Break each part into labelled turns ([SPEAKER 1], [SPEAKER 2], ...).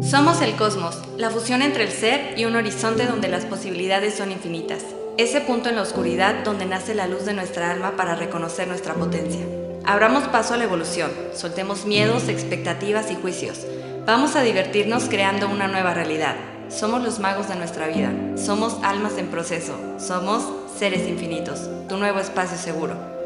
[SPEAKER 1] Somos el cosmos, la fusión entre el ser y un horizonte donde las posibilidades son infinitas. Ese punto en la oscuridad donde nace la luz de nuestra alma para reconocer nuestra potencia. Abramos paso a la evolución, soltemos miedos, expectativas y juicios. Vamos a divertirnos creando una nueva realidad. Somos los magos de nuestra vida, somos almas en proceso, somos seres infinitos, tu nuevo espacio seguro.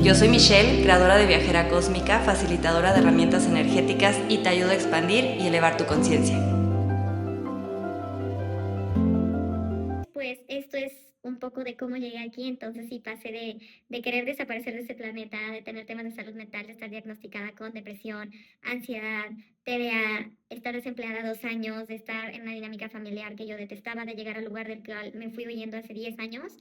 [SPEAKER 1] Yo soy Michelle, creadora de Viajera Cósmica, facilitadora de herramientas energéticas y te ayudo a expandir y elevar tu conciencia.
[SPEAKER 2] Pues esto es un poco de cómo llegué aquí, entonces sí pasé de querer desaparecer de este planeta, de tener temas de salud mental, de estar diagnosticada con depresión, ansiedad, TDA, estar desempleada 2 años, de estar en una dinámica familiar que yo detestaba, de llegar al lugar del cual me fui huyendo hace 10 años,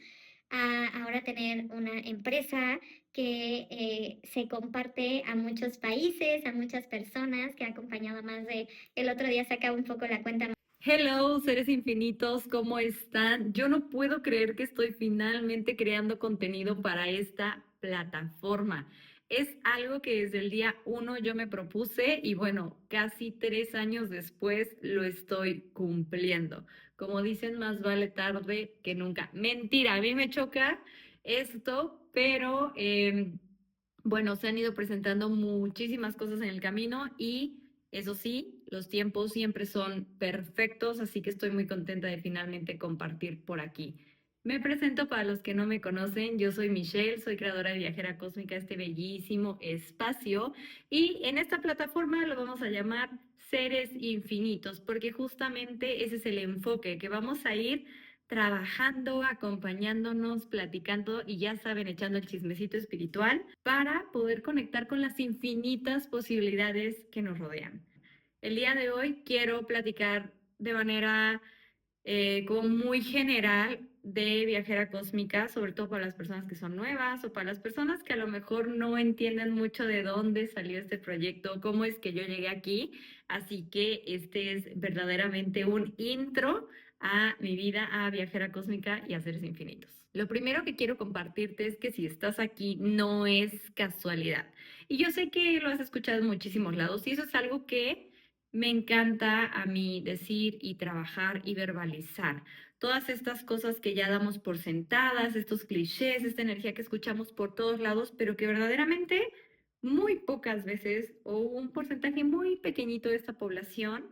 [SPEAKER 2] a ahora tener una empresa que se comparte a muchos países, a muchas personas, que ha acompañado a más de, el otro día sacaba un poco la cuenta.
[SPEAKER 3] Hello, seres infinitos, ¿cómo están? Yo no puedo creer que estoy finalmente creando contenido para esta plataforma. Es algo que desde el día 1 yo me propuse y bueno, casi 3 años después lo estoy cumpliendo. Como dicen, más vale tarde que nunca. Mentira, a mí me choca esto, pero bueno, se han ido presentando muchísimas cosas en el camino y eso sí, los tiempos siempre son perfectos, así que estoy muy contenta de finalmente compartir por aquí. Me presento para los que no me conocen, yo soy Michelle, soy creadora de Viajera Cósmica, este bellísimo espacio, y en esta plataforma lo vamos a llamar Seres Infinitos, porque justamente ese es el enfoque, que vamos a ir trabajando, acompañándonos, platicando y ya saben, echando el chismecito espiritual para poder conectar con las infinitas posibilidades que nos rodean. El día de hoy quiero platicar de manera como muy general de Viajera Cósmica, sobre todo para las personas que son nuevas o para las personas que a lo mejor no entienden mucho de dónde salió este proyecto, cómo es que yo llegué aquí. Así que este es verdaderamente un intro a mi vida, a Viajera Cósmica y a Seres Infinitos. Lo primero que quiero compartirte es que si estás aquí no es casualidad. Y yo sé que lo has escuchado en muchísimos lados y eso es algo que me encanta a mí decir y trabajar y verbalizar. Todas estas cosas que ya damos por sentadas, estos clichés, esta energía que escuchamos por todos lados, pero que verdaderamente muy pocas veces o un porcentaje muy pequeñito de esta población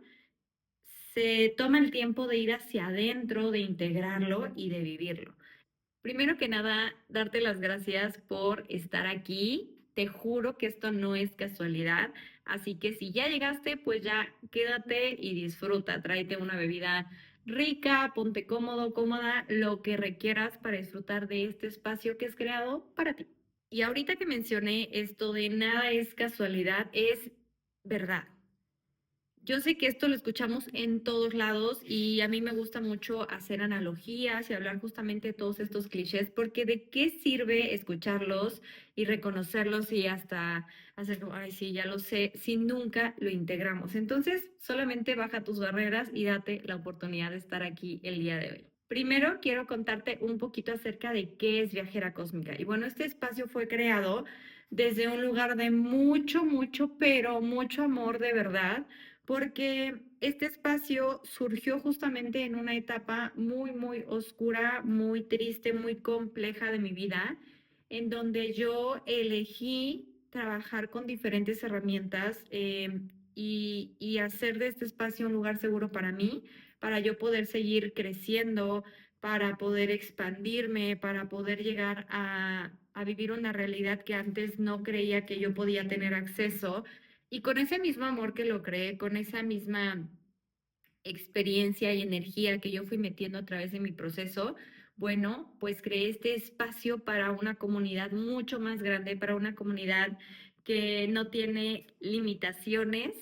[SPEAKER 3] se toma el tiempo de ir hacia adentro, de integrarlo y de vivirlo. Primero que nada, darte las gracias por estar aquí. Te juro que esto no es casualidad. Así que si ya llegaste, pues ya quédate y disfruta. Tráete una bebida rica, ponte cómodo, cómoda, lo que requieras para disfrutar de este espacio que es creado para ti. Y ahorita que mencioné esto de nada es casualidad, es verdad. Yo sé que esto lo escuchamos en todos lados y a mí me gusta mucho hacer analogías y hablar justamente de todos estos clichés, porque de qué sirve escucharlos y reconocerlos y hasta hacer como, ay, sí, ya lo sé, si nunca lo integramos. Entonces, solamente baja tus barreras y date la oportunidad de estar aquí el día de hoy. Primero, quiero contarte un poquito acerca de qué es Viajera Cósmica. Y bueno, este espacio fue creado desde un lugar de mucho, mucho, pero mucho amor de verdad porque este espacio surgió justamente en una etapa muy, muy oscura, muy triste, muy compleja de mi vida, en donde yo elegí trabajar con diferentes herramientas y hacer de este espacio un lugar seguro para mí, para yo poder seguir creciendo, para poder expandirme, para poder llegar a vivir una realidad que antes no creía que yo podía tener acceso y con ese mismo amor que lo creé, con esa misma experiencia y energía que yo fui metiendo a través de mi proceso, bueno, pues creé este espacio para una comunidad mucho más grande, para una comunidad que no tiene limitaciones,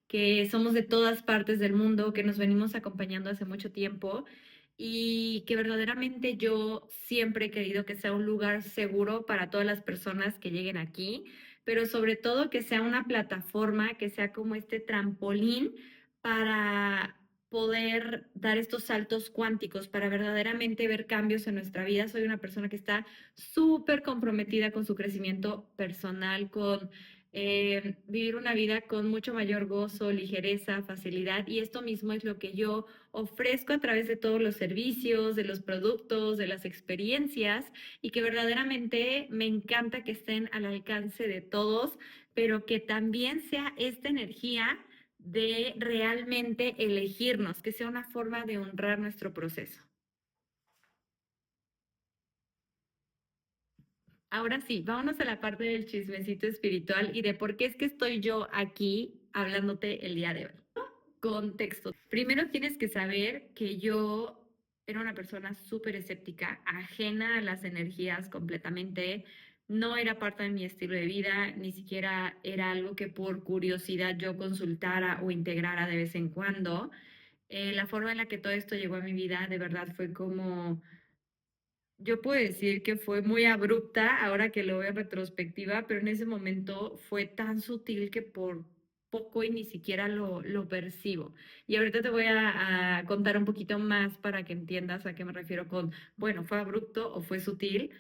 [SPEAKER 3] que somos de todas partes del mundo, que nos venimos acompañando hace mucho tiempo y que verdaderamente yo siempre he querido que sea un lugar seguro para todas las personas que lleguen aquí, pero sobre todo que sea una plataforma, que sea como este trampolín para poder dar estos saltos cuánticos, para verdaderamente ver cambios en nuestra vida. Soy una persona que está súper comprometida con su crecimiento personal, con vivir una vida con mucho mayor gozo, ligereza, facilidad. Y esto mismo es lo que yo ofrezco a través de todos los servicios, de los productos, de las experiencias, y que verdaderamente me encanta que estén al alcance de todos, pero que también sea esta energía de realmente elegirnos, que sea una forma de honrar nuestro proceso. Ahora sí, vámonos a la parte del chismecito espiritual y de por qué es que estoy yo aquí hablándote el día de hoy. Contexto. Primero tienes que saber que yo era una persona súper escéptica, ajena a las energías completamente. No era parte de mi estilo de vida, ni siquiera era algo que por curiosidad yo consultara o integrara de vez en cuando. La forma en la que todo esto llegó a mi vida de verdad fue como yo puedo decir que fue muy abrupta ahora que lo veo en retrospectiva, pero en ese momento fue tan sutil que por poco y ni siquiera lo percibo. Y ahorita te voy a contar un poquito más para que entiendas a qué me refiero con, bueno, fue abrupto o fue sutil,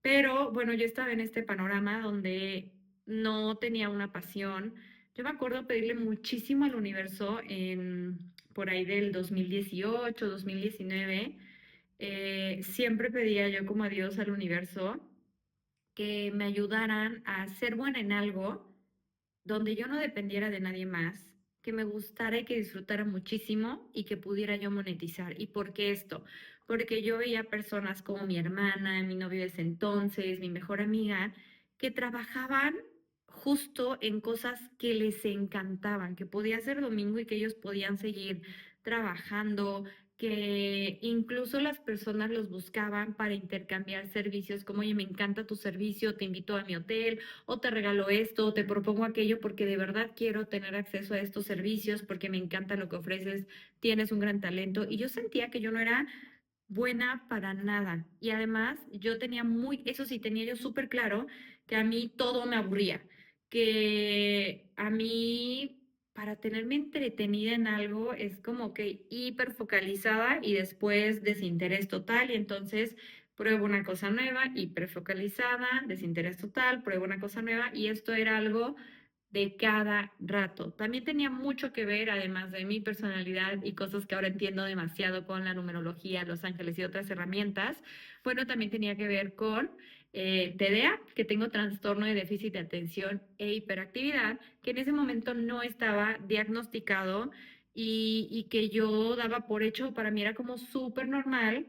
[SPEAKER 3] pero bueno, yo estaba en este panorama donde no tenía una pasión. Yo me acuerdo pedirle muchísimo al universo por ahí del 2018, 2019. Siempre pedía yo como a Dios, al universo, que me ayudaran a ser buena en algo donde yo no dependiera de nadie más, que me gustara y que disfrutara muchísimo y que pudiera yo monetizar. ¿Y por qué esto? Porque yo veía personas como mi hermana, mi novio de ese entonces, mi mejor amiga, que trabajaban justo en cosas que les encantaban, que podía ser domingo y que ellos podían seguir trabajando, que incluso las personas los buscaban para intercambiar servicios, como, oye, me encanta tu servicio, te invito a mi hotel, o te regalo esto, o te propongo aquello, porque de verdad quiero tener acceso a estos servicios, porque me encanta lo que ofreces, tienes un gran talento. Y yo sentía que yo no era buena para nada. Y además yo tenía eso sí, tenía yo súper claro que a mí todo me aburría, que a mí para tenerme entretenida en algo es como que hiper focalizada y después desinterés total y entonces pruebo una cosa nueva, hiper focalizada, desinterés total, pruebo una cosa nueva y esto era algo de cada rato. También tenía mucho que ver, además de mi personalidad y cosas que ahora entiendo demasiado con la numerología, los ángeles y otras herramientas. Bueno, también tenía que ver con TDA, que tengo trastorno de déficit de atención e hiperactividad, que en ese momento no estaba diagnosticado y que yo daba por hecho, para mí era como súper normal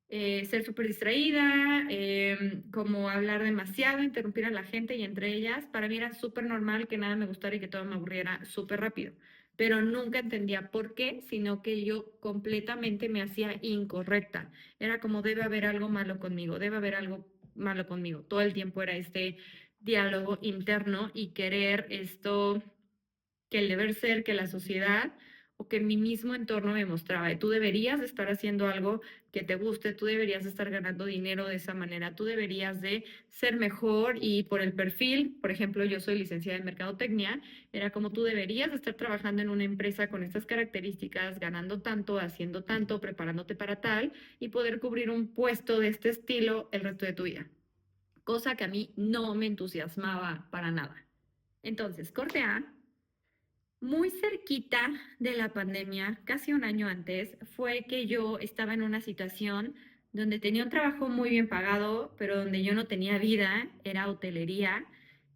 [SPEAKER 3] ser súper distraída, como hablar demasiado, interrumpir a la gente y entre ellas, para mí era súper normal que nada me gustara y que todo me aburriera súper rápido, pero nunca entendía por qué, sino que yo completamente me hacía incorrecta. Era como debe haber algo malo conmigo, debe haber algo malo conmigo. Todo el tiempo era este diálogo interno y querer esto que el deber ser, que la sociedad o que mi mismo entorno me mostraba. Tú deberías de estar haciendo algo que te guste, tú deberías de estar ganando dinero de esa manera, tú deberías de ser mejor y por el perfil, por ejemplo, yo soy licenciada en mercadotecnia, era como tú deberías de estar trabajando en una empresa con estas características, ganando tanto, haciendo tanto, preparándote para tal y poder cubrir un puesto de este estilo el resto de tu vida. Cosa que a mí no me entusiasmaba para nada. Entonces, corte A, muy cerquita de la pandemia, casi un año antes, fue que yo estaba en una situación donde tenía un trabajo muy bien pagado, pero donde yo no tenía vida, era hotelería,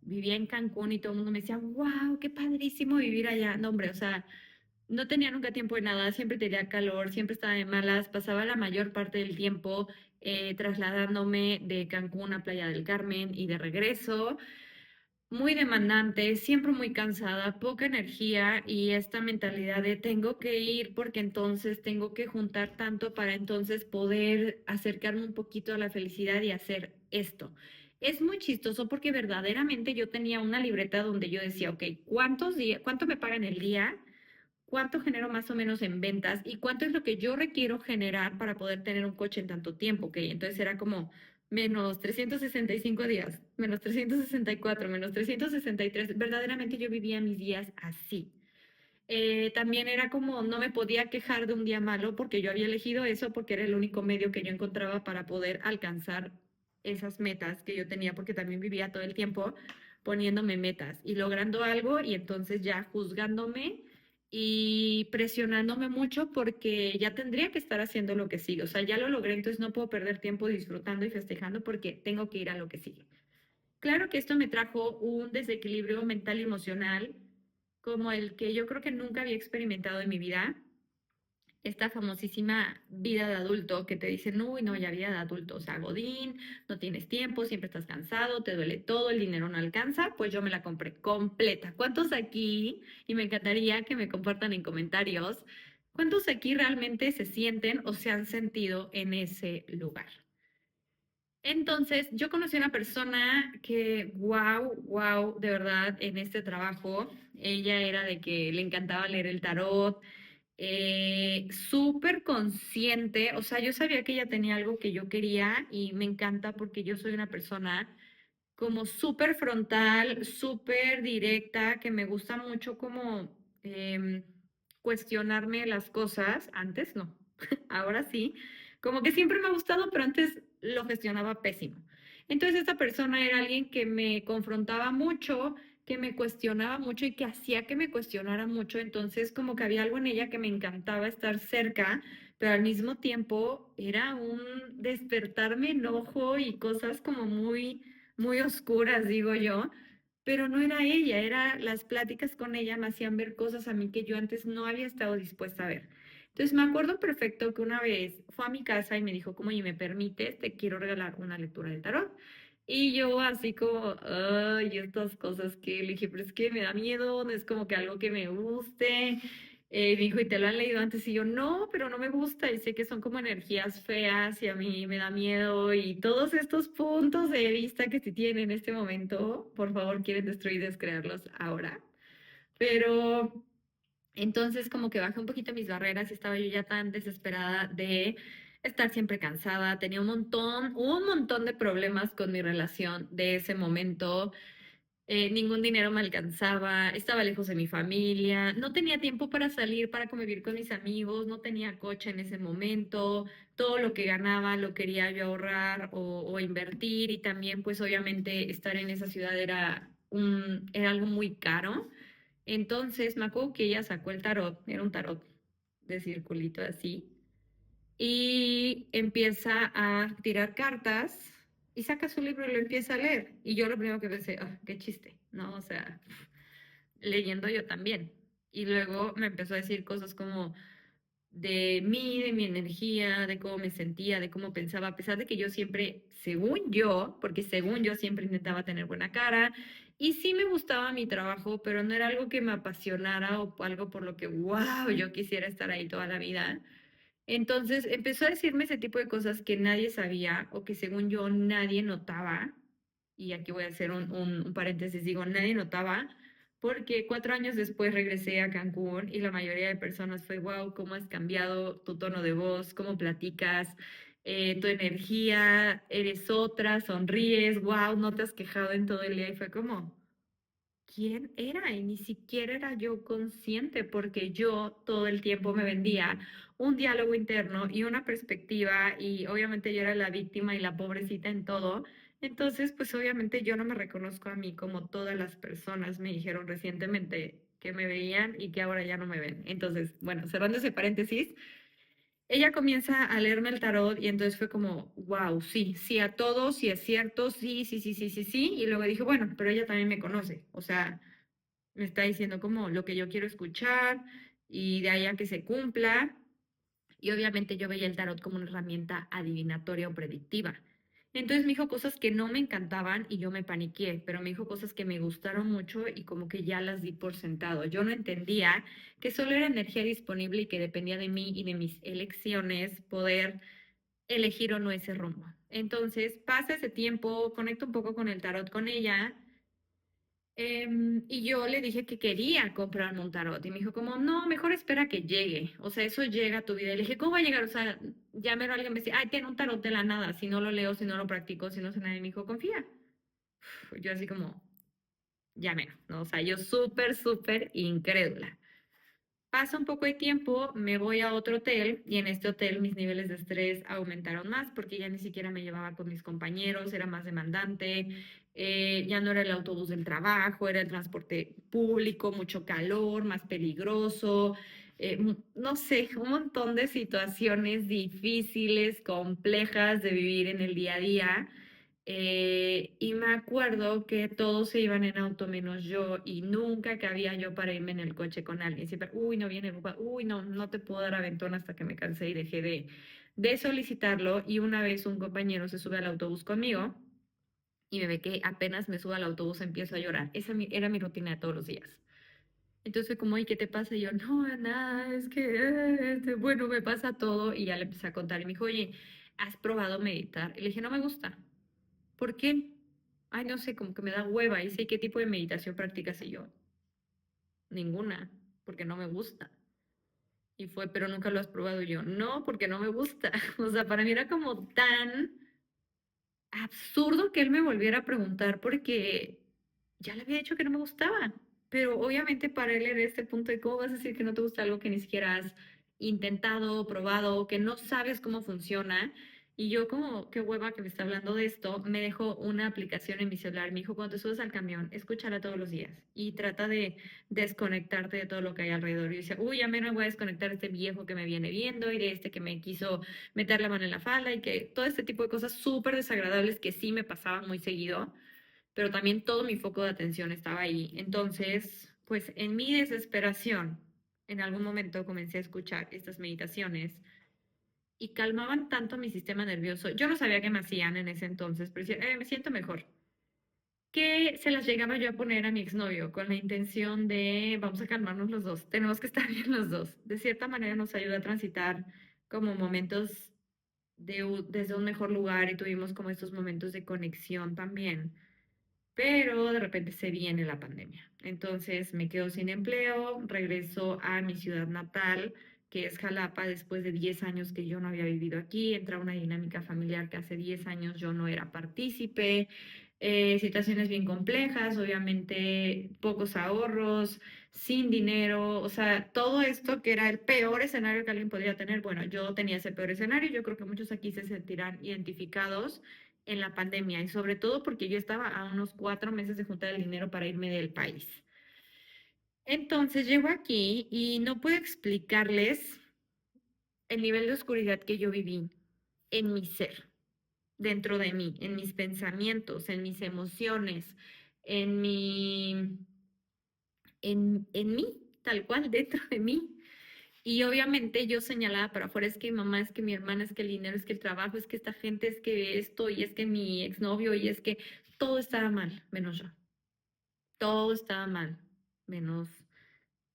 [SPEAKER 3] vivía en Cancún y todo el mundo me decía, wow, qué padrísimo vivir allá. No, hombre, o sea, no tenía nunca tiempo de nada, siempre tenía calor, siempre estaba de malas, pasaba la mayor parte del tiempo trasladándome de Cancún a Playa del Carmen y de regreso muy demandante, siempre muy cansada, poca energía y esta mentalidad de tengo que ir porque entonces tengo que juntar tanto para entonces poder acercarme un poquito a la felicidad y hacer esto. Es muy chistoso porque verdaderamente yo tenía una libreta donde yo decía, ok, ¿cuánto me pagan el día? ¿Cuánto genero más o menos en ventas? ¿Y cuánto es lo que yo requiero generar para poder tener un coche en tanto tiempo? Ok, entonces era como menos 365 días, menos 364, menos 363. Verdaderamente yo vivía mis días así. También era como no me podía quejar de un día malo porque yo había elegido eso porque era el único medio que yo encontraba para poder alcanzar esas metas que yo tenía porque también vivía todo el tiempo poniéndome metas y logrando algo y entonces ya juzgándome y presionándome mucho porque ya tendría que estar haciendo lo que sigue. O sea, ya lo logré, entonces no puedo perder tiempo disfrutando y festejando porque tengo que ir a lo que sigue. Claro que esto me trajo un desequilibrio mental y emocional como el que yo creo que nunca había experimentado en mi vida. Esta famosísima vida de adulto que te dicen, uy, no, ya vida de adulto, o sea, Godín, no tienes tiempo, siempre estás cansado, te duele todo, el dinero no alcanza, pues yo me la compré completa. ¿Cuántos aquí? Y me encantaría que me compartan en comentarios, ¿cuántos aquí realmente se sienten o se han sentido en ese lugar? Entonces, yo conocí a una persona que, wow, de verdad, en este trabajo, ella era de que le encantaba leer el tarot, súper consciente, o sea, yo sabía que ella tenía algo que yo quería y me encanta porque yo soy una persona como súper frontal, súper directa, que me gusta mucho como cuestionarme las cosas. Antes no, ahora sí. Como que siempre me ha gustado, pero antes lo gestionaba pésimo. Entonces esta persona era alguien que me confrontaba mucho, que me cuestionaba mucho y que hacía que me cuestionara mucho. Entonces como que había algo en ella que me encantaba estar cerca, pero al mismo tiempo era un despertarme enojo y cosas como muy oscuras, digo yo, pero no era ella, era las pláticas con ella me hacían ver cosas a mí que yo antes no había estado dispuesta a ver. Entonces me acuerdo perfecto que una vez fue a mi casa y me dijo, como, y me permites, te quiero regalar una lectura de tarot. Y yo así como, ay, estas cosas que le dije, pero es que me da miedo, no es como que algo que me guste. Me dijo, ¿y te lo han leído antes? Y yo, no, pero no me gusta y sé que son como energías feas y a mí me da miedo y todos estos puntos de vista que se tienen en este momento, por favor, quieren destruir y descrearlos ahora. Pero entonces como que bajé un poquito mis barreras y estaba yo ya tan desesperada de estar siempre cansada, tenía un montón de problemas con mi relación de ese momento, ningún dinero me alcanzaba, estaba lejos de mi familia, no tenía tiempo para salir, para convivir con mis amigos, no tenía coche en ese momento, todo lo que ganaba lo quería yo ahorrar o invertir y también pues obviamente estar en esa ciudad era algo muy caro. Entonces me acuerdo que ella sacó el tarot, era un tarot de circulito así, y empieza a tirar cartas y saca su libro y lo empieza a leer. Y yo lo primero que pensé, ah, qué chiste, ¿no? O sea, leyendo yo también. Y luego me empezó a decir cosas como de mí, de mi energía, de cómo me sentía, de cómo pensaba, a pesar de que yo siempre, según yo, porque según yo siempre intentaba tener buena cara, y sí me gustaba mi trabajo, pero no era algo que me apasionara o algo por lo que, wow, yo quisiera estar ahí toda la vida. Entonces empezó a decirme ese tipo de cosas que nadie sabía o que según yo nadie notaba. Y aquí voy a hacer un paréntesis, digo, nadie notaba, porque 4 años después regresé a Cancún y la mayoría de personas fue, wow, cómo has cambiado tu tono de voz, cómo platicas, tu energía, eres otra, sonríes, wow, no te has quejado en todo el día. Y fue como, quién era y ni siquiera era yo consciente porque yo todo el tiempo me vendía un diálogo interno y una perspectiva y obviamente yo era la víctima y la pobrecita en todo. Entonces, pues obviamente yo no me reconozco a mí como todas las personas me dijeron recientemente que me veían y que ahora ya no me ven. Entonces, bueno, cerrando ese paréntesis, ella comienza a leerme el tarot y entonces fue como, wow, sí, sí a todo, sí es cierto, sí, sí, sí, sí, sí, sí. Y luego dije, bueno, pero ella también me conoce, o sea, me está diciendo como lo que yo quiero escuchar y de ahí a que se cumpla. Y obviamente yo veía el tarot como una herramienta adivinatoria o predictiva. Entonces me dijo cosas que no me encantaban y yo me paniqué, pero me dijo cosas que me gustaron mucho y como que ya las di por sentado. Yo no entendía que solo era energía disponible y que dependía de mí y de mis elecciones poder elegir o no ese rumbo. Entonces pasa ese tiempo, conecto un poco con el tarot con ella. Y yo le dije que quería comprarme un tarot y me dijo como, no, mejor espera que llegue, o sea, eso llega a tu vida. Y le dije, ¿cómo va a llegar? O sea, ya mero alguien me decía, ay, tiene un tarot de la nada, si no lo leo, si no lo practico, si no sé nada, y me dijo, confía. Yo así como, ya mero, ¿no? O sea, yo súper incrédula. Pasa un poco de tiempo, me voy a otro hotel y en este hotel mis niveles de estrés aumentaron más porque ya ni siquiera me llevaba con mis compañeros, era más demandante, ya no era el autobús del trabajo, era el transporte público, mucho calor, más peligroso, no sé, un montón de situaciones difíciles, complejas de vivir en el día a día. Y me acuerdo que todos se iban en auto menos yo y nunca cabía yo para irme en el coche con alguien. Siempre, uy, no viene el papá, uy, no, no te puedo dar aventón hasta que me cansé y dejé de solicitarlo. Y una vez un compañero se sube al autobús conmigo y me ve que apenas me subo al autobús empiezo a llorar. Esa era mi rutina de todos los días. Entonces fue como, ¿y qué te pasa? Y yo, no, nada, es que, bueno, me pasa todo. Y ya le empecé a contar y me dijo, oye, ¿has probado meditar? Y le dije, no me gusta. ¿Por qué? Ay, no sé, como que me da hueva. Y sé qué tipo de meditación practicas y yo. Ninguna, porque no me gusta. Y fue, pero nunca lo has probado y yo. No, porque no me gusta. O sea, para mí era como tan absurdo que él me volviera a preguntar porque ya le había dicho que no me gustaba. Pero obviamente para él era este punto de cómo vas a decir que no te gusta algo que ni siquiera has intentado, probado, que no sabes cómo funciona. Y yo como, qué hueva que me está hablando de esto, me dejó una aplicación en mi celular. Me dijo, cuando te subes al camión, escúchala todos los días y trata de desconectarte de todo lo que hay alrededor. Y yo decía, uy, ya me voy a desconectar de este viejo que me viene viendo y de este que me quiso meter la mano en la falda y que todo este tipo de cosas súper desagradables que sí me pasaban muy seguido, pero también todo mi foco de atención estaba ahí. Entonces, pues en mi desesperación, en algún momento comencé a escuchar estas meditaciones y calmaban tanto mi sistema nervioso. Yo no sabía qué me hacían en ese entonces, pero decía, me siento mejor. Que se las llegaba yo a poner a mi exnovio con la intención de vamos a calmarnos los dos, tenemos que estar bien los dos. De cierta manera nos ayuda a transitar como momentos desde un mejor lugar y tuvimos como estos momentos de conexión también. Pero de repente se viene la pandemia. Entonces me quedo sin empleo, regreso a mi ciudad natal, que es Jalapa, después de 10 años que yo no había vivido aquí, entra una dinámica familiar que hace 10 años yo no era partícipe, situaciones bien complejas, obviamente pocos ahorros, sin dinero, o sea, todo esto que era el peor escenario que alguien podría tener. Bueno, yo tenía ese peor escenario, yo creo que muchos aquí se sentirán identificados en la pandemia y sobre todo porque yo estaba a unos 4 meses de juntar el dinero para irme del país. Entonces llego aquí y no puedo explicarles el nivel de oscuridad que yo viví en mi ser, dentro de mí, en mis pensamientos, en mis emociones, en en mí, tal cual, dentro de mí. Y obviamente yo señalaba para afuera, es que mi mamá, es que mi hermana, es que el dinero, es que el trabajo, es que esta gente, es que esto, y es que mi exnovio, y es que todo estaba mal, menos yo. Todo estaba mal, menos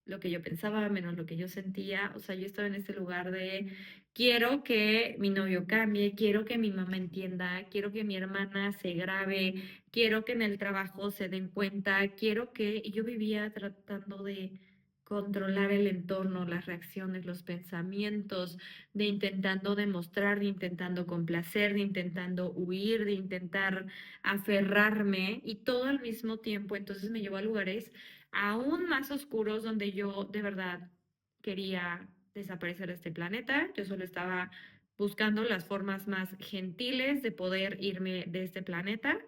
[SPEAKER 3] lo que yo pensaba, menos lo que yo sentía. O sea, yo estaba en este lugar de quiero que mi novio cambie, quiero que mi mamá entienda, quiero que mi hermana se grabe, quiero que en el trabajo se den cuenta, quiero que... Y yo vivía tratando de controlar el entorno, las reacciones, los pensamientos, de intentando demostrar, de intentando complacer, de intentando huir, de intentar aferrarme y todo al mismo tiempo. Entonces me llevó a lugares aún más oscuros donde yo de verdad quería desaparecer de este planeta. Yo solo estaba buscando las formas más gentiles de poder irme de este planeta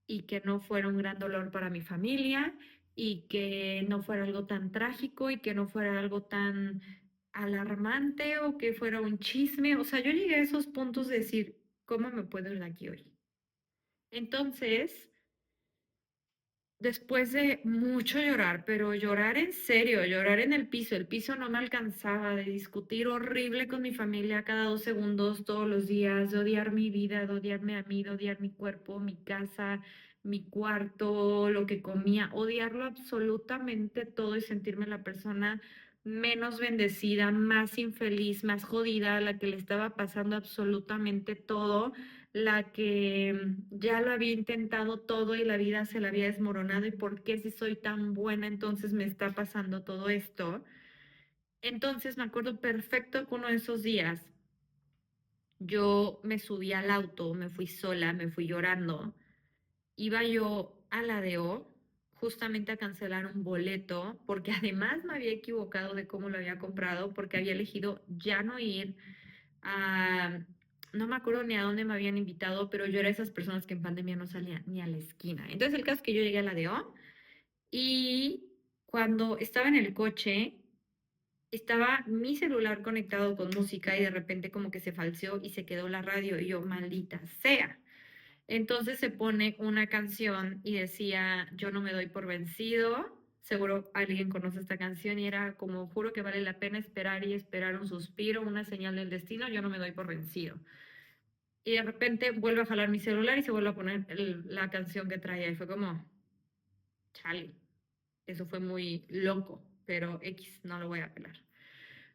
[SPEAKER 3] y que no fuera un gran dolor para mi familia y que no fuera algo tan trágico y que no fuera algo tan alarmante o que fuera un chisme. O sea, yo llegué a esos puntos de decir, ¿cómo me puedo ir de aquí hoy? Entonces, después de mucho llorar, pero llorar en serio, llorar en el piso no me alcanzaba, de discutir horrible con mi familia cada 2 segundos, todos los días, de odiar mi vida, de odiarme a mí, de odiar mi cuerpo, mi casa, mi cuarto, lo que comía, odiarlo absolutamente todo y sentirme la persona menos bendecida, más infeliz, más jodida, la que le estaba pasando absolutamente todo, la que ya lo había intentado todo y la vida se la había desmoronado y por qué si soy tan buena entonces me está pasando todo esto. Entonces me acuerdo perfecto que uno de esos días yo me subí al auto, me fui sola, me fui llorando, iba yo a la DO, justamente a cancelar un boleto, porque además me había equivocado de cómo lo había comprado, porque había elegido ya no ir a, no me acuerdo ni a dónde me habían invitado, pero yo era esas personas que en pandemia no salían ni a la esquina. Entonces el caso es que yo llegué a la DO y cuando estaba en el coche, estaba mi celular conectado con música y de repente como que se falseó y se quedó la radio y yo, maldita sea. Entonces se pone una canción y decía, yo no me doy por vencido. Seguro alguien conoce esta canción y era como, juro que vale la pena esperar y esperar un suspiro, una señal del destino, yo no me doy por vencido. Y de repente vuelve a jalar mi celular y se vuelve a poner la canción que traía y fue como, chale, eso fue muy loco, pero X, no lo voy a pelar.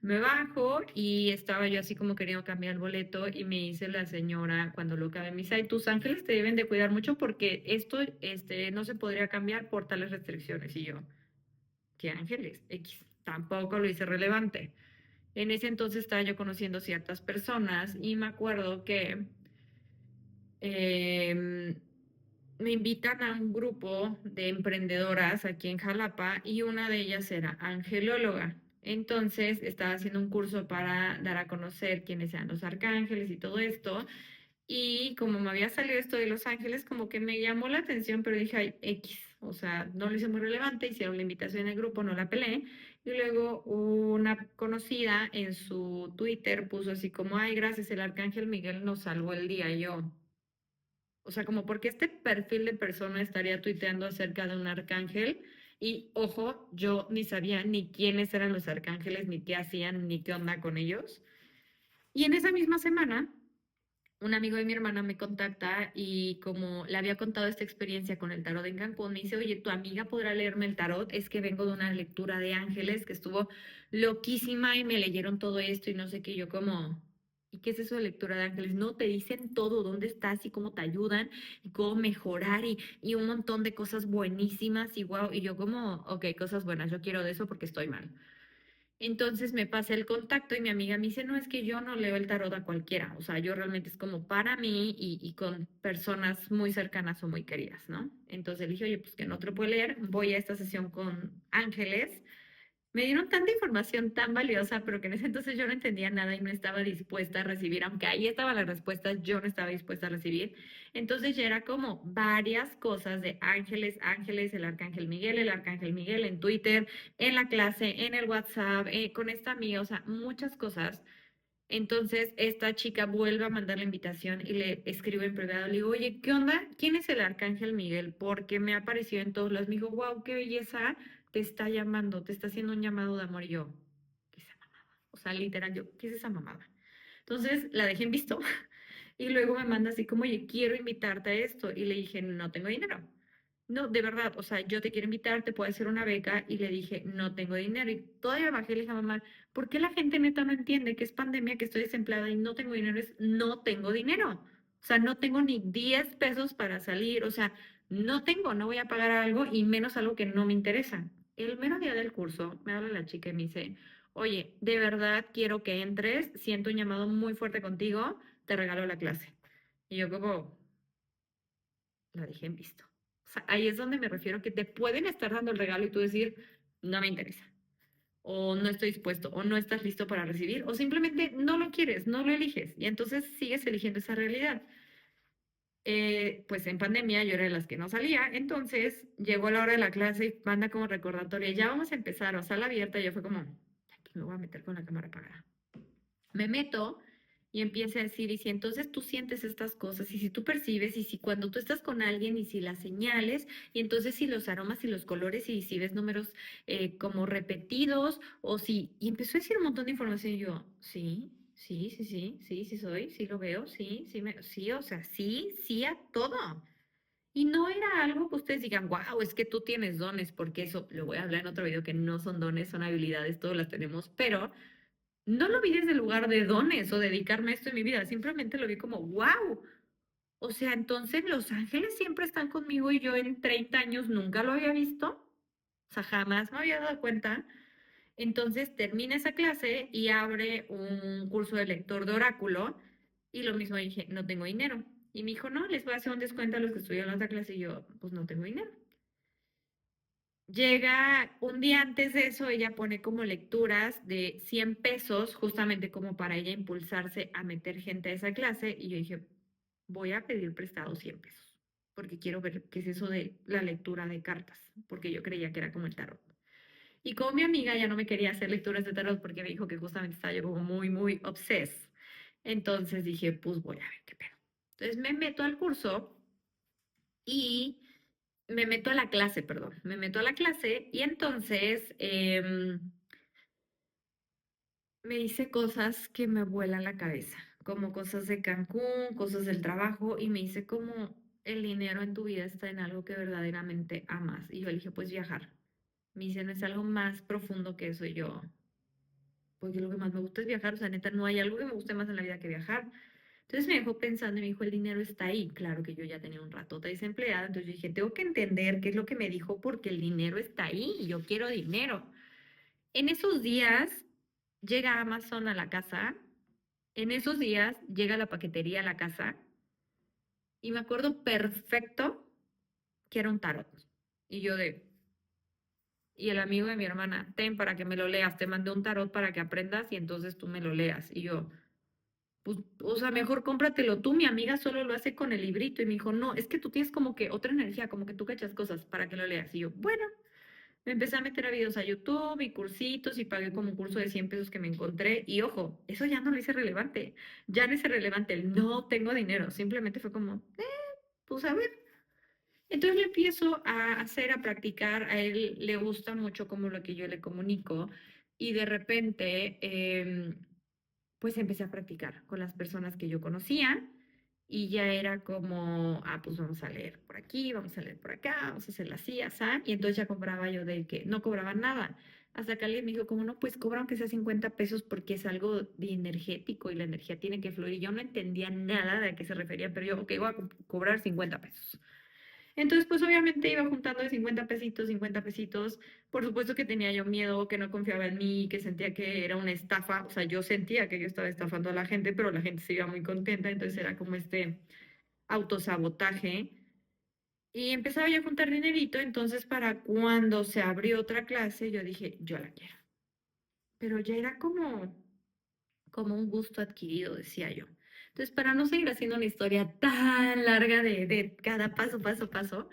[SPEAKER 3] Me bajo y estaba yo así como queriendo cambiar el boleto y me dice la señora cuando lo acabé, me dice, ay, tus ángeles te deben de cuidar mucho porque esto no se podría cambiar por tales restricciones. Y yo, ¿qué ángeles? X, tampoco lo hice relevante. En ese entonces estaba yo conociendo ciertas personas y me acuerdo que em, me invitan a un grupo de emprendedoras aquí en Jalapa y una de ellas era angelóloga. Entonces estaba haciendo un curso para dar a conocer quiénes eran los arcángeles y todo esto. Y como me había salido esto de Los Ángeles, como que me llamó la atención, pero dije, ay, X, o sea, no lo hice muy relevante, hicieron la invitación en el grupo, no la pelé. Y luego una conocida en su Twitter puso así como, ay, gracias, el arcángel Miguel nos salvó el día. Y yo, o sea, como porque este perfil de persona estaría tuiteando acerca de un arcángel. Y ojo, yo ni sabía ni quiénes eran los arcángeles, ni qué hacían, ni qué onda con ellos. Y en esa misma semana, un amigo de mi hermana me contacta y como le había contado esta experiencia con el tarot en Cancún, me dice, oye, tu amiga podrá leerme el tarot, es que vengo de una lectura de ángeles que estuvo loquísima y me leyeron todo esto y no sé qué, y yo como, ¿y qué es eso de lectura de ángeles? No, te dicen todo, dónde estás y cómo te ayudan y cómo mejorar y un montón de cosas buenísimas y wow, y yo como, ok, cosas buenas, yo quiero de eso porque estoy mal. Entonces me pasé el contacto y mi amiga me dice, no, es que yo no leo el tarot a cualquiera, o sea, yo realmente es como para mí y con personas muy cercanas o muy queridas, ¿no? Entonces le dije, oye, pues que no te lo puedo leer, voy a esta sesión con ángeles. Me dieron tanta información tan valiosa, pero que en ese entonces yo no entendía nada y no estaba dispuesta a recibir, aunque ahí estaban las respuestas, yo no estaba dispuesta a recibir. Entonces ya era como varias cosas de ángeles, ángeles, el arcángel Miguel en Twitter, en la clase, en el WhatsApp, con esta amiga, o sea, muchas cosas. Entonces, esta chica vuelve a mandar la invitación y le escribo en privado. Le digo, oye, ¿qué onda? ¿Quién es el Arcángel Miguel? Porque me ha aparecido en todos lados. Me dijo, wow, qué belleza, te está llamando, te está haciendo un llamado de amor. Y yo, ¿qué es esa mamada? O sea, literal, yo, ¿qué es esa mamada? Entonces, la dejé en visto. Y luego me manda así como, oye, quiero invitarte a esto. Y le dije, no tengo dinero. No, de verdad, o sea, yo te quiero invitar, te puedo hacer una beca. Y le dije, no tengo dinero. Y todavía bajé y le dije a mamá, ¿por qué la gente neta no entiende que es pandemia, que estoy desempleada y no tengo dinero? Es no tengo dinero. O sea, no tengo ni 10 pesos para salir. O sea, no tengo, no voy a pagar algo y menos algo que no me interesa. El mero día del curso me habla la chica y me dice, oye, de verdad quiero que entres, siento un llamado muy fuerte contigo, te regalo la clase. Y yo como, la dejé en visto. O sea, ahí es donde me refiero que te pueden estar dando el regalo y tú decir, no me interesa, o no estoy dispuesto, o no estás listo para recibir, o simplemente no lo quieres, no lo eliges, y entonces sigues eligiendo esa realidad. Pues en pandemia yo era de las que no salía, entonces llegó la hora de la clase y manda como recordatoria, ya vamos a empezar, o sala abierta, y yo fue como, aquí me voy a meter con la cámara apagada. Me meto y empiezo a decir, y si entonces tú sientes estas cosas, y si tú percibes, y si cuando tú estás con alguien, y si las señales, y entonces si los aromas y los colores, y si ves números como repetidos, o si, y empezó a decir un montón de información, y yo, sí, sí, sí, sí, sí, sí soy, sí lo veo, sí, sí, sí, o sea, sí, sí a todo. Y no era algo que ustedes digan, wow, es que tú tienes dones, porque eso, lo voy a hablar en otro video, que no son dones, son habilidades, todos las tenemos, pero no lo vi desde el lugar de dones o dedicarme a esto en mi vida, simplemente lo vi como, wow. O sea, entonces los ángeles siempre están conmigo y yo en 30 años nunca lo había visto. O sea, jamás me había dado cuenta. Entonces termina esa clase y abre un curso de lector de oráculo y lo mismo dije, no tengo dinero. Y me dijo, no, les voy a hacer un descuento a los que estudian la otra clase y yo, pues no tengo dinero. Llega un día antes de eso, ella pone como lecturas de 100 pesos, justamente como para ella impulsarse a meter gente a esa clase. Y yo dije, voy a pedir prestado 100 pesos, porque quiero ver qué es eso de la lectura de cartas, porque yo creía que era como el tarot. Y como mi amiga ya no me quería hacer lecturas de tarot porque me dijo que justamente estaba yo como muy, muy obses, entonces dije, pues voy a ver qué pedo. Entonces me meto al curso y me meto a la clase, perdón, me meto a la clase y entonces me dice cosas que me vuelan la cabeza, como cosas de Cancún, cosas del trabajo y me dice como el dinero en tu vida está en algo que verdaderamente amas. Y yo le dije, pues viajar. Me dice, no es algo más profundo que eso. Y yo, porque lo que más me gusta es viajar, o sea, neta, no hay algo que me guste más en la vida que viajar. Entonces me dejó pensando y me dijo, el dinero está ahí. Claro que yo ya tenía un ratote desempleada, entonces yo dije, tengo que entender qué es lo que me dijo porque el dinero está ahí y yo quiero dinero. En esos días llega Amazon a la casa, en esos días llega la paquetería a la casa y me acuerdo perfecto que era un tarot. Y yo de, y el amigo de mi hermana, ten para que me lo leas, te mandé un tarot para que aprendas y entonces tú me lo leas. Y yo, pues, o sea, mejor cómpratelo tú, mi amiga solo lo hace con el librito. Y me dijo, no, es que tú tienes como que otra energía, como que tú cachas cosas para que lo leas. Y yo, bueno, me empecé a meter a videos a YouTube y cursitos y pagué como un curso de 100 pesos que me encontré. Y ojo, eso ya no lo hice relevante. Ya no hice relevante el no tengo dinero. Simplemente fue como, pues a ver. Entonces le empiezo a hacer, a practicar. A él le gusta mucho como lo que yo le comunico. Y de repente, pues empecé a practicar con las personas que yo conocía y ya era como, ah, pues vamos a leer por aquí, vamos a leer por acá, vamos a hacerla así, así, y entonces ya cobraba yo de que no cobraba nada. Hasta que alguien me dijo, como no, pues cobra aunque sea 50 pesos porque es algo de energético y la energía tiene que fluir. Y yo no entendía nada de a qué se refería, pero yo, ok, voy a cobrar 50 pesos. Entonces, pues obviamente iba juntando de 50 pesitos, 50 pesitos. Por supuesto que tenía yo miedo, que no confiaba en mí, que sentía que era una estafa. O sea, yo sentía que yo estaba estafando a la gente, pero la gente se iba muy contenta. Entonces era como este autosabotaje. Y empezaba yo a juntar dinerito. Entonces, para cuando se abrió otra clase, yo dije, yo la quiero. Pero ya era como un gusto adquirido, decía yo. Entonces, para no seguir haciendo una historia tan larga de cada paso, paso, paso,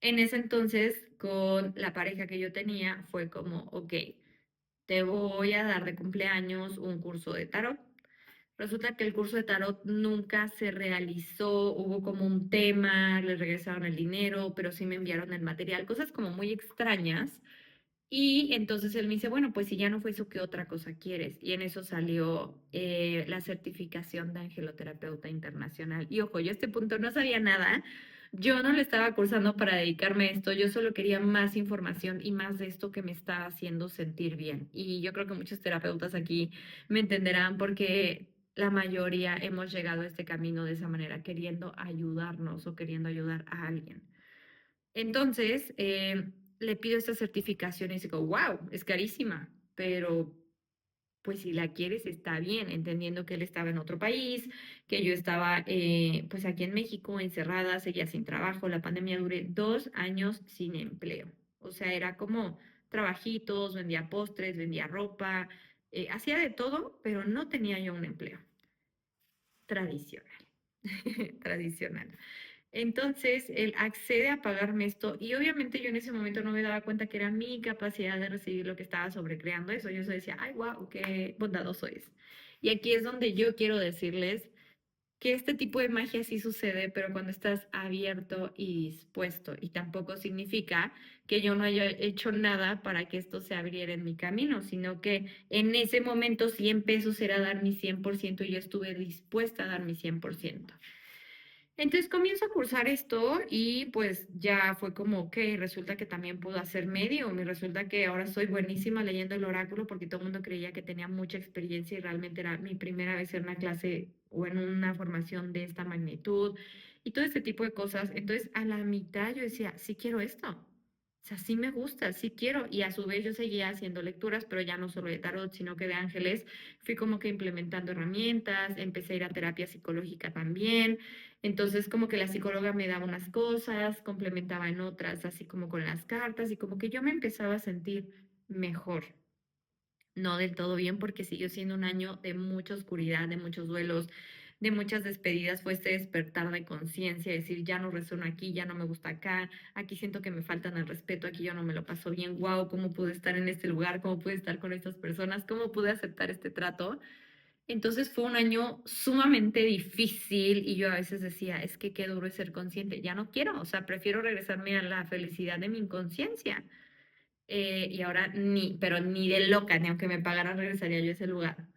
[SPEAKER 3] en ese entonces, con la pareja que yo tenía, fue como, ok, te voy a dar de cumpleaños un curso de tarot. Resulta que el curso de tarot nunca se realizó, hubo como un tema, les regresaron el dinero, pero sí me enviaron el material, cosas como muy extrañas. Y entonces él me dice, bueno, pues si ya no fue eso, ¿qué otra cosa quieres? Y en eso salió la certificación de angeloterapeuta internacional. Y ojo, yo a este punto no sabía nada. Yo no le estaba cursando para dedicarme a esto, yo solo quería más información y más de esto que me estaba haciendo sentir bien. Y yo creo que muchos terapeutas aquí me entenderán porque la mayoría hemos llegado a este camino de esa manera, queriendo ayudarnos o queriendo ayudar a alguien. Entonces, le pido esta certificación y digo, wow, es carísima, pero pues si la quieres está bien, entendiendo que él estaba en otro país, que yo estaba pues aquí en México encerrada, seguía sin trabajo, la pandemia duré 2 años sin empleo. O sea, era como trabajitos, vendía postres, vendía ropa, hacía de todo, pero no tenía yo un empleo tradicional, tradicional. Entonces, él accede a pagarme esto y obviamente yo en ese momento no me daba cuenta que era mi capacidad de recibir lo que estaba sobrecreando eso. Yo solo decía, ay, wow, qué bondadoso es. Y aquí es donde yo quiero decirles que este tipo de magia sí sucede, pero cuando estás abierto y dispuesto. Y tampoco significa que yo no haya hecho nada para que esto se abriera en mi camino, sino que en ese momento 100 pesos era dar mi 100% y yo estuve dispuesta a dar mi 100%. Entonces comienzo a cursar esto y pues ya fue como, que resulta que también puedo hacer medium y resulta que ahora soy buenísima leyendo el oráculo porque todo el mundo creía que tenía mucha experiencia y realmente era mi primera vez en una clase o en una formación de esta magnitud y todo este tipo de cosas. Entonces a la mitad yo decía, sí quiero esto. O sea, sí me gusta, sí quiero. Y a su vez yo seguía haciendo lecturas, pero ya no solo de tarot, sino que de ángeles. Fui como que implementando herramientas, empecé a ir a terapia psicológica también. Entonces como que la psicóloga me daba unas cosas, complementaba en otras, así como con las cartas, y como que yo me empezaba a sentir mejor. No del todo bien porque siguió siendo un año de mucha oscuridad, de muchos duelos, de muchas despedidas. Fue este despertar de conciencia, decir, ya no resueno aquí, ya no me gusta acá, aquí siento que me faltan el respeto, aquí yo no me lo paso bien, wow, ¿cómo pude estar en este lugar? ¿Cómo pude estar con estas personas? ¿Cómo pude aceptar este trato? Entonces fue un año sumamente difícil y yo a veces decía, es que qué duro es ser consciente, ya no quiero, o sea, prefiero regresarme a la felicidad de mi inconsciencia. Y ahora pero ni de loca, ni aunque me pagaran, regresaría yo a ese lugar.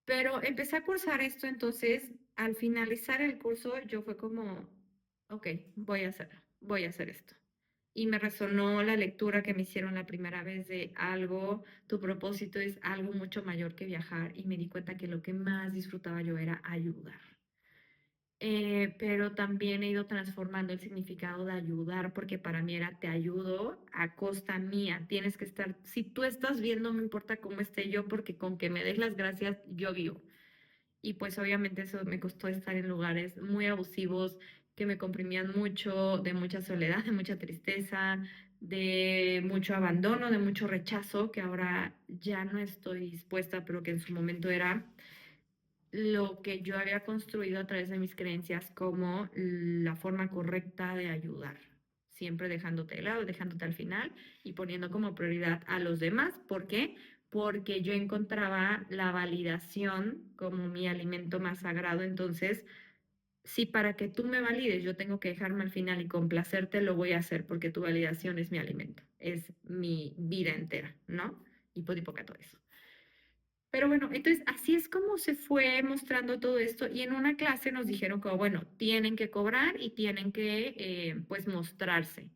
[SPEAKER 3] Pero empecé a cursar esto, entonces al finalizar el curso yo fue como, ok, voy a hacer esto. Y me resonó la lectura que me hicieron la primera vez de algo, tu propósito es algo mucho mayor que viajar y me di cuenta que lo que más disfrutaba yo era ayudar. Pero también he ido transformando el significado de ayudar, porque para mí era te ayudo a costa mía. Tienes que estar, si tú estás bien, no me importa cómo esté yo, porque con que me des las gracias, yo vivo. Y pues obviamente eso me costó estar en lugares muy abusivos que me comprimían mucho, de mucha soledad, de mucha tristeza, de mucho abandono, de mucho rechazo, que ahora ya no estoy dispuesta, pero que en su momento era lo que yo había construido a través de mis creencias como la forma correcta de ayudar, siempre dejándote de lado, dejándote al final y poniendo como prioridad a los demás. ¿Por qué? Porque yo encontraba la validación como mi alimento más sagrado. Entonces, si para que tú me valides yo tengo que dejarme al final y complacerte, lo voy a hacer porque tu validación es mi alimento, es mi vida entera, ¿no? Hipotipoca todo eso. Pero bueno, entonces así es como se fue mostrando todo esto y en una clase nos dijeron que, bueno, tienen que cobrar y tienen que, pues, mostrarse.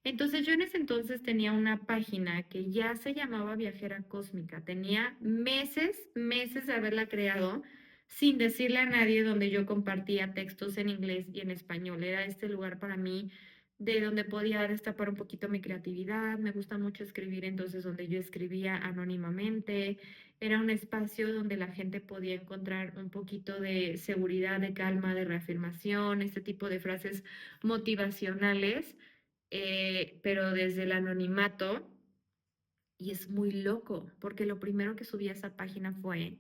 [SPEAKER 3] Entonces yo en ese entonces tenía una página que ya se llamaba Viajera Cósmica. Tenía meses de haberla creado sin decirle a nadie, donde yo compartía textos en inglés y en español. Era este lugar para mí de donde podía destapar un poquito mi creatividad. Me gusta mucho escribir, entonces donde yo escribía anónimamente. Era un espacio donde la gente podía encontrar un poquito de seguridad, de calma, de reafirmación, este tipo de frases motivacionales, pero desde el anonimato. Y es muy loco, porque lo primero que subí a esa página fue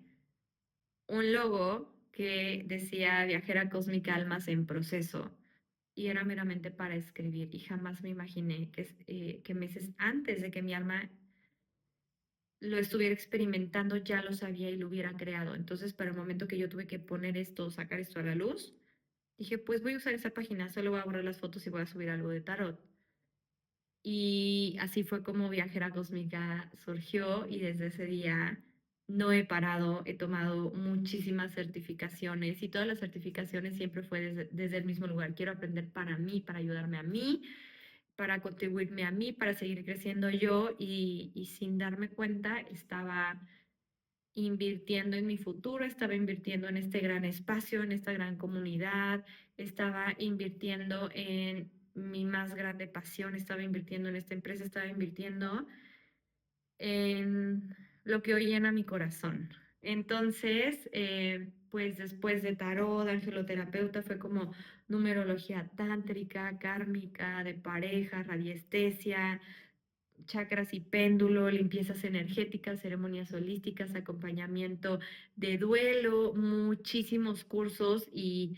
[SPEAKER 3] un logo que decía Viajera Cósmica Almas en Proceso. Y era meramente para escribir. Y jamás me imaginé que meses antes de que mi alma lo estuviera experimentando, ya lo sabía y lo hubiera creado. Entonces, para el momento que yo tuve que poner esto, sacar esto a la luz, dije, pues voy a usar esa página, solo voy a borrar las fotos y voy a subir algo de tarot. Y así fue como Viajera Cósmica surgió y desde ese día no he parado, he tomado muchísimas certificaciones y todas las certificaciones siempre fue desde el mismo lugar. Quiero aprender para mí, para ayudarme a mí, para contribuirme a mí, para seguir creciendo yo y sin darme cuenta estaba invirtiendo en mi futuro, estaba invirtiendo en este gran espacio, en esta gran comunidad, estaba invirtiendo en mi más grande pasión, estaba invirtiendo en esta empresa, estaba invirtiendo en lo que hoy llena mi corazón. Entonces, pues después de tarot, de angeloterapeuta, fue como numerología tántrica, kármica, de pareja, radiestesia, chakras y péndulo, limpiezas energéticas, ceremonias holísticas, acompañamiento de duelo, muchísimos cursos y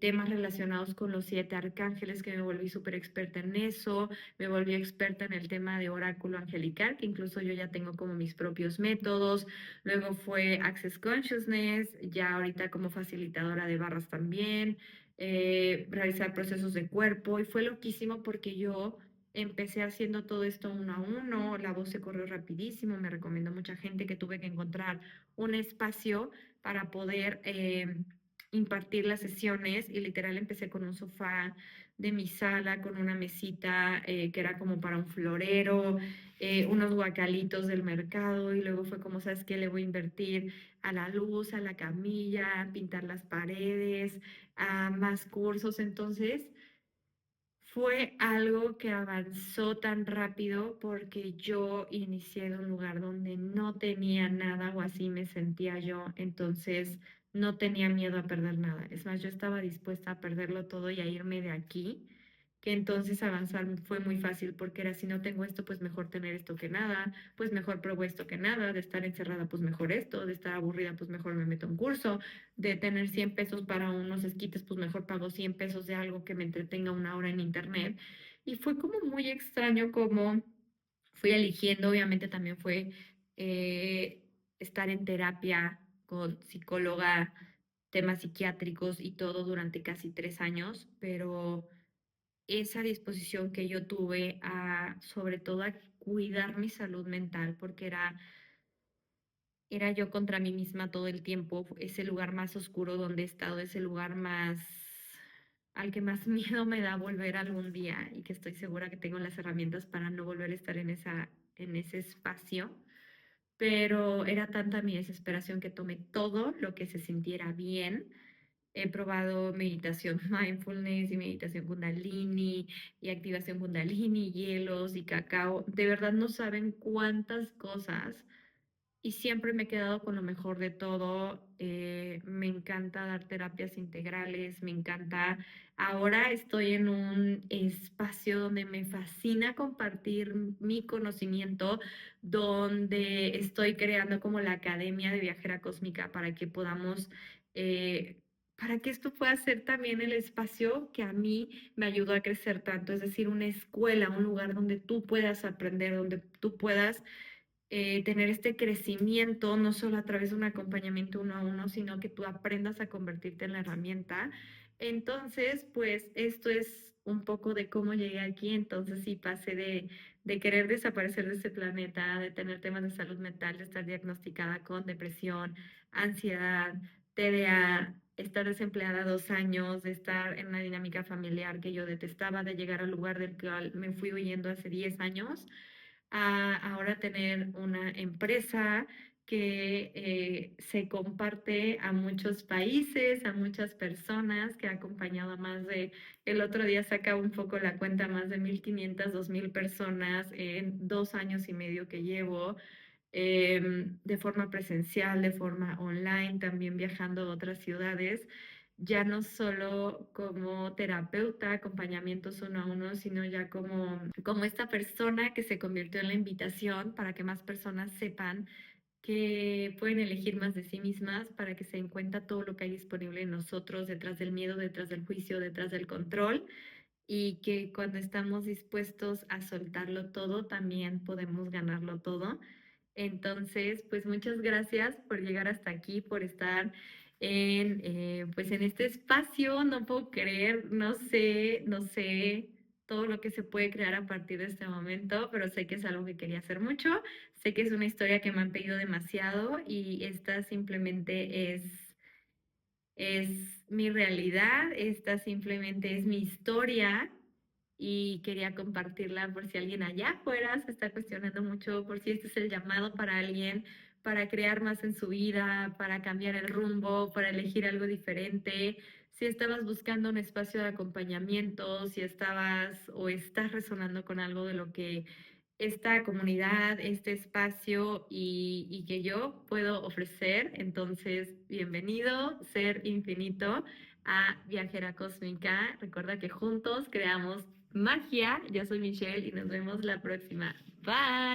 [SPEAKER 3] temas relacionados con los 7 arcángeles, que me volví súper experta en eso, me volví experta en el tema de oráculo angelical, que incluso yo ya tengo como mis propios métodos. Luego fue Access Consciousness, ya ahorita como facilitadora de barras también, realizar procesos de cuerpo, y fue loquísimo porque yo empecé haciendo todo esto uno a uno, la voz se corrió rapidísimo, me recomendó mucha gente, que tuve que encontrar un espacio para poder impartir las sesiones, y literal empecé con un sofá de mi sala, con una mesita que era como para un florero, unos guacalitos del mercado, y luego fue como, ¿sabes qué? Le voy a invertir a la luz, a la camilla, a pintar las paredes, a más cursos. Entonces Fue algo que avanzó tan rápido porque yo inicié de un lugar donde no tenía nada o así me sentía yo, entonces no tenía miedo a perder nada. Es más, yo estaba dispuesta a perderlo todo y a irme de aquí, que entonces avanzar fue muy fácil porque era si no tengo esto, pues mejor tener esto que nada, pues mejor pruebo esto que nada, de estar encerrada, pues mejor esto, de estar aburrida, pues mejor me meto a un curso, de tener 100 pesos para unos esquites, pues mejor pago 100 pesos de algo que me entretenga una hora en internet. Y fue como muy extraño como fui eligiendo, obviamente también fue eh, estar en terapia con psicóloga, temas psiquiátricos y todo durante casi 3 años, pero esa disposición que yo tuve a, sobre todo a cuidar mi salud mental, porque era yo contra mí misma todo el tiempo, ese lugar más oscuro donde he estado, ese lugar más al que más miedo me da volver algún día y que estoy segura que tengo las herramientas para no volver a estar en ese espacio. Pero era tanta mi desesperación que tomé todo lo que se sintiera bien. He probado meditación mindfulness y meditación kundalini y activación kundalini, hielos y cacao. De verdad no saben cuántas cosas y siempre me he quedado con lo mejor de todo. Me encanta dar terapias integrales, me encanta. Ahora estoy en un espacio donde me fascina compartir mi conocimiento, donde estoy creando como la Academia de Viajera Cósmica para que podamos, para que esto pueda ser también el espacio que a mí me ayudó a crecer tanto, es decir, una escuela, un lugar donde tú puedas aprender, donde tú puedas tener este crecimiento, no solo a través de un acompañamiento uno a uno, sino que tú aprendas a convertirte en la herramienta. Entonces, pues esto es un poco de cómo llegué aquí. Entonces, sí, pasé de querer desaparecer de este planeta, de tener temas de salud mental, de estar diagnosticada con depresión, ansiedad, TDA, estar desempleada 2 años, de estar en una dinámica familiar que yo detestaba, de llegar al lugar del cual me fui huyendo hace 10 años a ahora tener una empresa que se comparte a muchos países, a muchas personas, que ha acompañado a el otro día sacaba un poco la cuenta, más de 1,500, 2,000 personas en 2 años y medio que llevo, de forma presencial, de forma online, también viajando a otras ciudades, ya no solo como terapeuta, acompañamientos uno a uno, sino ya como esta persona que se convirtió en la invitación para que más personas sepan que pueden elegir más de sí mismas, para que se den cuenta todo lo que hay disponible en nosotros, detrás del miedo, detrás del juicio, detrás del control, y que cuando estamos dispuestos a soltarlo todo, también podemos ganarlo todo. Entonces, pues muchas gracias por llegar hasta aquí, por estar pues en este espacio. No puedo creer, no sé todo lo que se puede crear a partir de este momento, pero sé que es algo que quería hacer mucho. Sé que es una historia que me han pedido demasiado y esta simplemente es mi realidad, esta simplemente es mi historia y quería compartirla por si alguien allá afuera se está cuestionando mucho, por si este es el llamado para alguien, para crear más en su vida, para cambiar el rumbo, para elegir algo diferente. Si estabas buscando un espacio de acompañamiento, si estabas o estás resonando con algo de lo que esta comunidad, este espacio y que yo puedo ofrecer. Entonces, bienvenido, ser infinito, a Viajera Cósmica. Recuerda que juntos creamos magia. Yo soy Michelle y nos vemos la próxima. Bye.